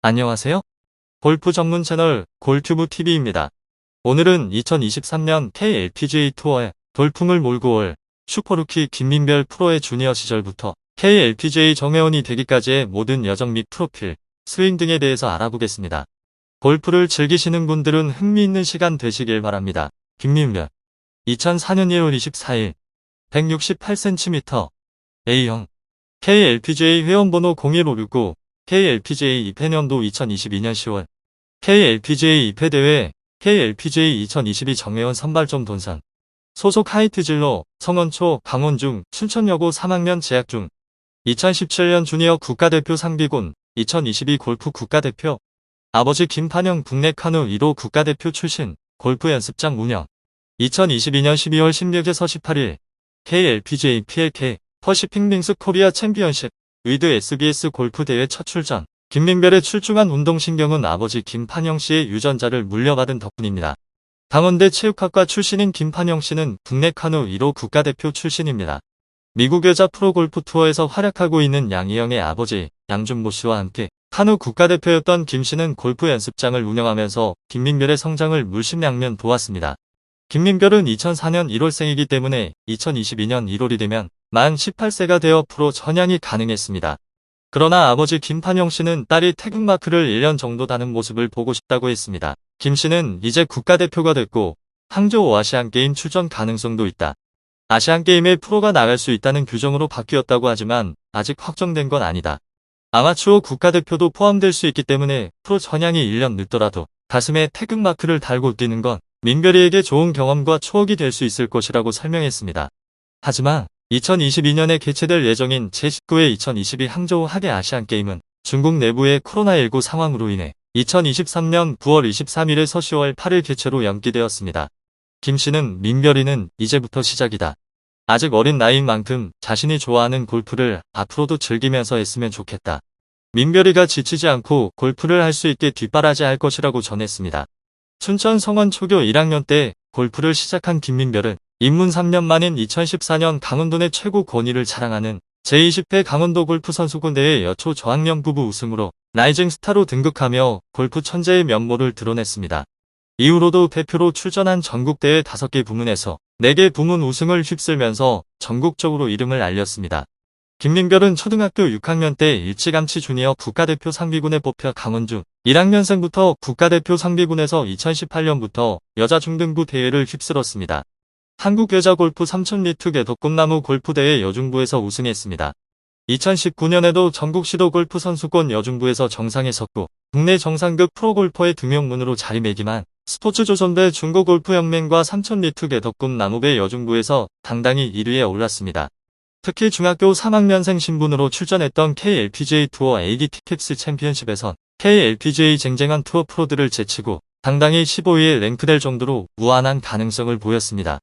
안녕하세요. 골프 전문 채널 골튜브TV입니다. 오늘은 2023년 KLPGA 투어에 돌풍을 몰고 올 슈퍼루키 김민별 프로의 주니어 시절부터 KLPGA 정회원이 되기까지의 모든 여정 및 프로필, 스윙 등에 대해서 알아보겠습니다. 골프를 즐기시는 분들은 흥미있는 시간 되시길 바랍니다. 김민별 2004년 1월 24일 168cm A형 KLPGA 회원번호 01569 KLPGA 2패년도 2022년 10월 KLPGA 2패 대회 KLPGA 2022 정회원 선발전 돈산 소속 하이트질러 성원초 강원중 춘천여고 3학년 재학 중 2017년 주니어 국가대표 상비군 2022 골프 국가대표 아버지 김판영 국내 카누 1호 국가대표 출신 골프 연습장 운영 2022년 12월 16일에서 18일 KLPGA PLK 퍼시픽 링스 코리아 챔피언십 위드 SBS 골프 대회 첫 출전 김민별의 출중한 운동신경은 아버지 김판영 씨의 유전자를 물려받은 덕분입니다. 강원대 체육학과 출신인 김판영 씨는 국내 카누 1호 국가대표 출신입니다. 미국 여자 프로골프 투어에서 활약하고 있는 양희영의 아버지 양준모 씨와 함께 카누 국가대표였던 김 씨는 골프 연습장을 운영하면서 김민별의 성장을 물심양면 도왔습니다. 김민별은 2004년 1월생이기 때문에 2022년 1월이 되면 만 18세가 되어 프로 전향이 가능했습니다. 그러나 아버지 김판영 씨는 딸이 태극마크를 1년 정도 다는 모습을 보고 싶다고 했습니다. 김 씨는 이제 국가대표가 됐고 항저우 아시안게임 출전 가능성도 있다. 아시안게임에 프로가 나갈 수 있다는 규정으로 바뀌었다고 하지만 아직 확정된 건 아니다. 아마추어 국가대표도 포함될 수 있기 때문에 프로 전향이 1년 늦더라도 가슴에 태극마크를 달고 뛰는 건 민별이에게 좋은 경험과 추억이 될 수 있을 것이라고 설명했습니다. 하지만 2022년에 개최될 예정인 제19회 2022 항저우 하계 아시안게임은 중국 내부의 코로나19 상황으로 인해 2023년 9월 23일에서 10월 8일 개최로 연기되었습니다. 김 씨는 민별이는 이제부터 시작이다. 아직 어린 나이인 만큼 자신이 좋아하는 골프를 앞으로도 즐기면서 했으면 좋겠다. 민별이가 지치지 않고 골프를 할 수 있게 뒷바라지할 것이라고 전했습니다. 춘천 성원 초교 1학년 때 골프를 시작한 김민별은 입문 3년 만인 2014년 강원도 내 최고 권위를 자랑하는 제20회 강원도 골프 선수권 대회 여초 저학년 부부 우승으로 라이징 스타로 등극하며 골프 천재의 면모를 드러냈습니다. 이후로도 대표로 출전한 전국대회 5개 부문에서 4개 부문 우승을 휩쓸면서 전국적으로 이름을 알렸습니다. 김민별은 초등학교 6학년 때 일찌감치 주니어 국가대표 상비군에 뽑혀 강원중 1학년생부터 국가대표 상비군에서 2018년부터 여자 중등부 대회를 휩쓸었습니다. 한국여자골프 3000리트 개덕꿈나무 골프대회 여중부에서 우승했습니다. 2019년에도 전국시도 골프 선수권 여중부에서 정상에 섰고 국내 정상급 프로골퍼의 등용문으로 자리매김한 스포츠조선배 중고골프연맹과 3000리트 개덕꿈나무배 여중부에서 당당히 1위에 올랐습니다. 특히 중학교 3학년생 신분으로 출전했던 KLPGA 투어 ADT 캡스 챔피언십에선 KLPGA 쟁쟁한 투어 프로들을 제치고 당당히 15위에 랭크될 정도로 무한한 가능성을 보였습니다.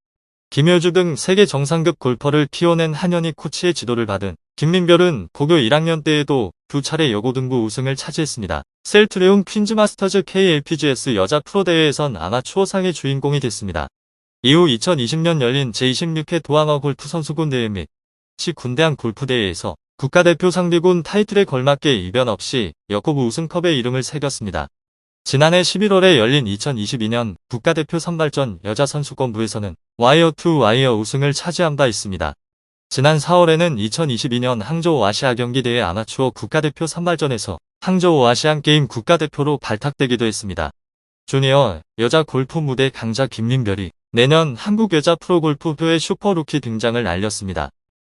김효주 등 세계 정상급 골퍼를 키워낸 한현희 코치의 지도를 받은 김민별은 고교 1학년 때에도 2차례 여고등부 우승을 차지했습니다. 셀트레온 퀸즈 마스터즈 KLPGS 여자 프로대회에선 아마추어상의 주인공이 됐습니다. 이후 2020년 열린 제26회 도항어 골프 선수권 대회 및 시 군대항 골프대회에서 국가대표 상비군 타이틀에 걸맞게 이변 없이 여고부 우승컵에 이름을 새겼습니다. 지난해 11월에 열린 2022년 국가대표 선발전 여자 선수권부에서는 와이어 투 와이어 우승을 차지한 바 있습니다. 지난 4월에는 2022년 항저우 아시아 경기대회 아마추어 국가대표 선발전에서 항저우 아시안게임 국가대표로 발탁되기도 했습니다. 주니어 여자 골프 무대 강자 김민별이 내년 한국여자 프로골프표의 슈퍼루키 등장을 알렸습니다.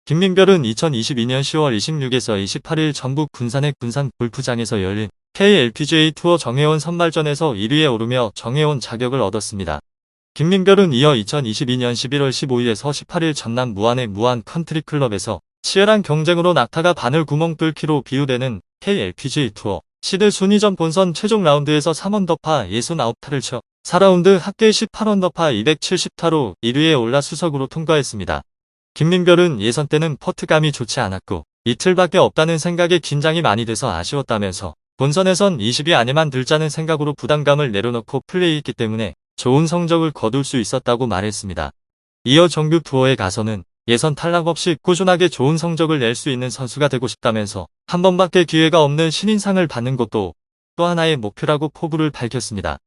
김민별은 2022년 10월 26일에서 28일 전북 군산의 군산 골프장에서 열린 KLPGA 투어 정회원 선발전에서 1위에 오르며 정회원 자격을 얻었습니다. 김민별은 이어 2022년 11월 15일에서 18일 전남 무안의 무안 컨트리클럽에서 치열한 경쟁으로 낙타가 바늘 구멍 뚫기로 비유되는 KLPGA 투어 시드 순위전 본선 최종 라운드에서 3언더파 69타를 쳐 4라운드 합계 18언더파 270타로 1위에 올라 수석으로 통과했습니다. 김민별은 예선 때는 퍼트감이 좋지 않았고 이틀밖에 없다는 생각에 긴장이 많이 돼서 아쉬웠다면서 본선에선 20위 안에만 들자는 생각으로 부담감을 내려놓고 플레이했기 때문에 좋은 성적을 거둘 수 있었다고 말했습니다. 이어 정규 투어에 가서는 예선 탈락 없이 꾸준하게 좋은 성적을 낼 수 있는 선수가 되고 싶다면서 한 번밖에 기회가 없는 신인상을 받는 것도 또 하나의 목표라고 포부를 밝혔습니다.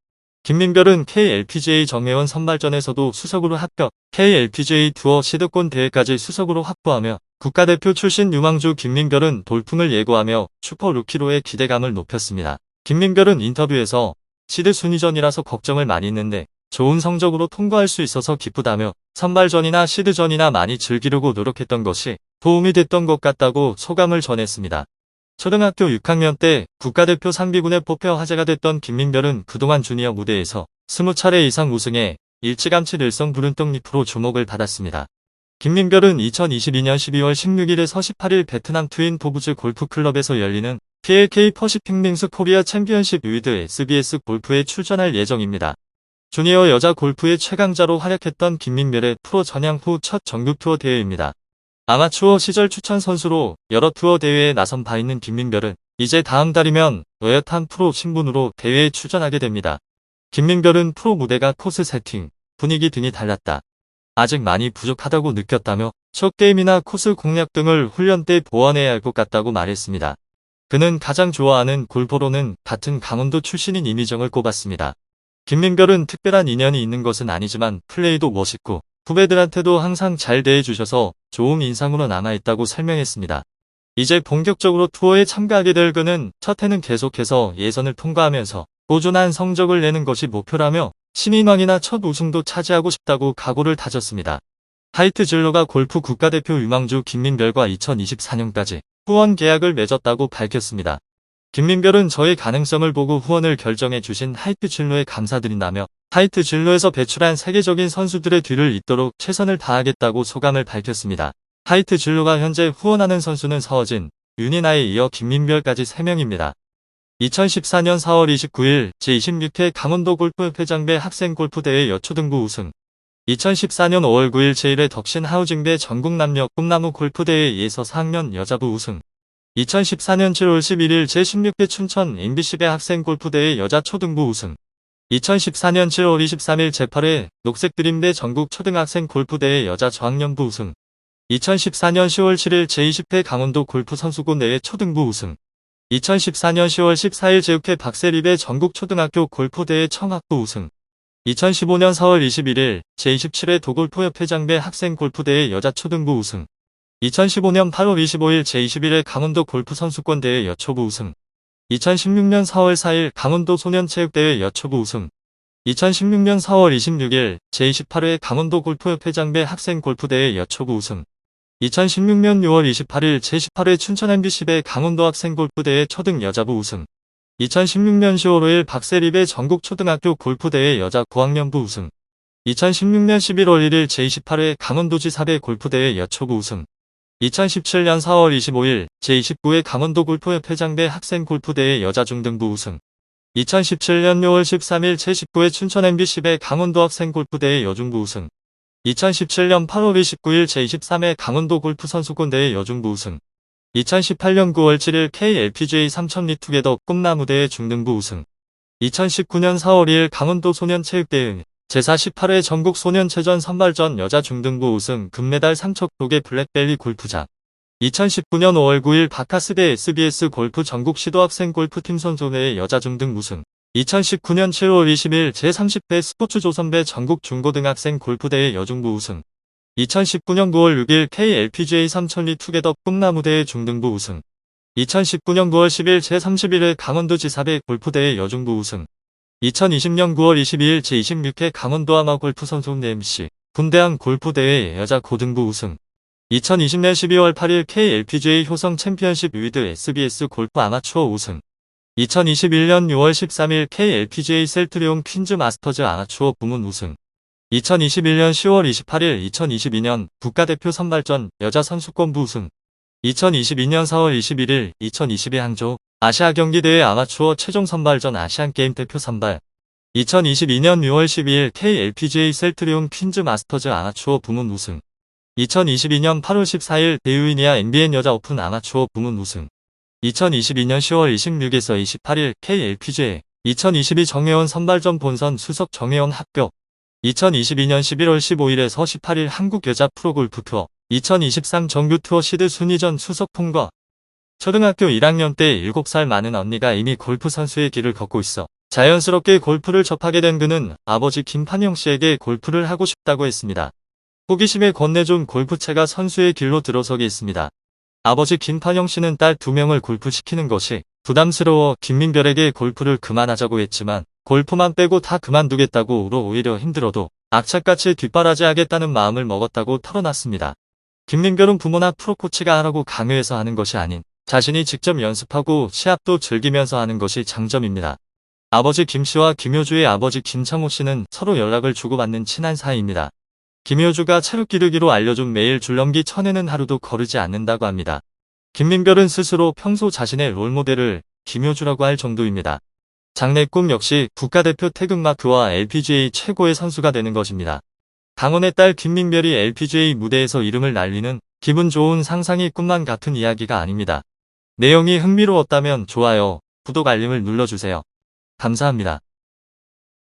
김민별은 KLPGA 정예원 선발전에서도 수석으로 합격, KLPGA 투어 시드권 대회까지 수석으로 확보하며 국가대표 출신 유망주 김민별은 돌풍을 예고하며 슈퍼루키로의 기대감을 높였습니다. 김민별은 인터뷰에서 시드 순위전이라서 걱정을 많이 했는데 좋은 성적으로 통과할 수 있어서 기쁘다며 선발전이나 시드전이나 많이 즐기려고 노력했던 것이 도움이 됐던 것 같다고 소감을 전했습니다. 초등학교 6학년 때 국가대표 상비군에 뽑혀 화제가 됐던 김민별은 그동안 주니어 무대에서 20차례 이상 우승해 일찌감치 늘성 부른 떡잎으로 주목을 받았습니다. 김민별은 2022년 12월 16일에서 18일 베트남 트윈 포브즈 골프클럽에서 열리는 PLK 퍼시픽 링스 코리아 챔피언십 위드 SBS 골프에 출전할 예정입니다. 주니어 여자 골프의 최강자로 활약했던 김민별의 프로 전향 후 첫 전국 투어 대회입니다. 아마추어 시절 추천 선수로 여러 투어 대회에 나선 바 있는 김민별은 이제 다음 달이면 어엿한 프로 신분으로 대회에 출전하게 됩니다. 김민별은 프로 무대가 코스 세팅, 분위기 등이 달랐다. 아직 많이 부족하다고 느꼈다며 숏게임이나 코스 공략 등을 훈련 때 보완해야 할 것 같다고 말했습니다. 그는 가장 좋아하는 골퍼로는 같은 강원도 출신인 이미정을 꼽았습니다. 김민별은 특별한 인연이 있는 것은 아니지만 플레이도 멋있고 후배들한테도 항상 잘 대해주셔서 좋은 인상으로 남아있다고 설명했습니다. 이제 본격적으로 투어에 참가하게 될 그는 첫 해는 계속해서 예선을 통과하면서 꾸준한 성적을 내는 것이 목표라며 신인왕이나 첫 우승도 차지하고 싶다고 각오를 다졌습니다. 하이트 진로가 골프 국가대표 유망주 김민별과 2024년까지 후원 계약을 맺었다고 밝혔습니다. 김민별은 저의 가능성을 보고 후원을 결정해 주신 하이트 진로에 감사드린다며 하이트 진로에서 배출한 세계적인 선수들의 뒤를 잇도록 최선을 다하겠다고 소감을 밝혔습니다. 하이트 진로가 현재 후원하는 선수는 서어진, 윤이나에 이어 김민별까지 3명입니다. 2014년 4월 29일 제26회 강원도 골프 회장배 학생 골프대회 여초등부 우승 2014년 5월 9일 제1회 덕신 하우징배 전국 남녀 꿈나무 골프대회 예서 4학년 여자부 우승 2014년 7월 11일 제16회 춘천 MBC배 학생 골프대회 여자 초등부 우승 2014년 7월 23일 제8회 녹색드림대 전국 초등학생 골프대회 여자 저학년부 우승 2014년 10월 7일 제20회 강원도 골프 선수권 대회 초등부 우승 2014년 10월 14일 제6회 박세리배 전국 초등학교 골프대회 청학부 우승 2015년 4월 21일 제27회 도골프협 회장배 학생 골프대회 여자 초등부 우승 2015년 8월 25일 제21회 강원도 골프 선수권 대회 여초부 우승 2016년 4월 4일 강원도 소년체육대회 여초부 우승 2016년 4월 26일 제28회 강원도 골프협 회장배 학생 골프대회 여초부 우승 2016년 6월 28일 제18회 춘천 MBC배 강원도 학생 골프대회 초등 여자부 우승 2016년 10월 5일 박세리배 전국 초등학교 골프대회 여자 고학년부 우승 2016년 11월 1일 제28회 강원도지사배 골프대회 여초부 우승 2017년 4월 25일 제29회 강원도 골프협 회장배 학생 골프대회 여자 중등부 우승 2017년 6월 13일 제19회 춘천 MBC배 강원도 학생 골프대회 여중부 우승 2017년 8월 29일 제23회 강원도 골프 선수권 대회 여중부 우승 2018년 9월 7일 KLPGA 3000 리투게더 꿈나무대회 중등부 우승 2019년 4월 2일 강원도 소년체육대회 제48회 전국 소년체전 선발전 여자 중등부 우승 금메달 삼척도계 블랙벨리 골프장 2019년 5월 9일 바카스대 SBS 골프 전국 시도학생 골프팀 선수대회 여자 중등 우승 2019년 7월 20일 제30회 스포츠조선배 전국 중고등학생 골프대회 여중부 우승 2019년 9월 6일 KLPGA 3000리 투게더 꿈나무대회 중등부 우승 2019년 9월 10일 제31회 강원도지사배 골프대회 여중부 우승 2020년 9월 22일 제26회 강원도 아마골프 선수대 MC 군대항 골프대회 여자 고등부 우승 2020년 12월 8일 KLPGA 효성 챔피언십 위드 SBS 골프 아마추어 우승 2021년 6월 13일 KLPGA 셀트리온 퀸즈 마스터즈 아마추어 부문 우승 2021년 10월 28일 2022년 국가대표 선발전 여자 선수권부 우승 2022년 4월 21일 2022 항저 아시아 경기대회 아마추어 최종 선발전 아시안게임 대표 선발 2022년 6월 12일 KLPGA 셀트리온 퀸즈 마스터즈 아마추어 부문 우승 2022년 8월 14일 대유이니아 NBN 여자 오픈 아마추어 부문 우승 2022년 10월 26일에서 28일 KLPGA 2022 정예원 선발전 본선 수석 정예원 합격 2022년 11월 15일에서 18일 한국 여자 프로골프 투어 2023 정규 투어 시드 순위전 수석 통과 초등학교 1학년 때 7살 많은 언니가 이미 골프 선수의 길을 걷고 있어 자연스럽게 골프를 접하게 된 그는 아버지 김판영 씨에게 골프를 하고 싶다고 했습니다. 호기심에 건네준 골프채가 선수의 길로 들어서게 했습니다. 아버지 김판영 씨는 딸 2명을 골프시키는 것이 부담스러워 김민별에게 골프를 그만하자고 했지만 골프만 빼고 다 그만두겠다고 울어 오히려 힘들어도 악착같이 뒷바라지하겠다는 마음을 먹었다고 털어놨습니다. 김민별은 부모나 프로코치가 하라고 강요해서 하는 것이 아닌 자신이 직접 연습하고 시합도 즐기면서 하는 것이 장점입니다. 아버지 김 씨와 김효주의 아버지 김창호 씨는 서로 연락을 주고받는 친한 사이입니다. 김효주가 체력 기르기로 알려준 매일 줄넘기 1000회는 하루도 거르지 않는다고 합니다. 김민별은 스스로 평소 자신의 롤모델을 김효주라고 할 정도입니다. 장래 꿈 역시 국가대표 태극마크와 LPGA 최고의 선수가 되는 것입니다. 강원의 딸 김민별이 LPGA 무대에서 이름을 날리는 기분 좋은 상상이 꿈만 같은 이야기가 아닙니다. 내용이 흥미로웠다면 좋아요, 구독 알림을 눌러주세요. 감사합니다.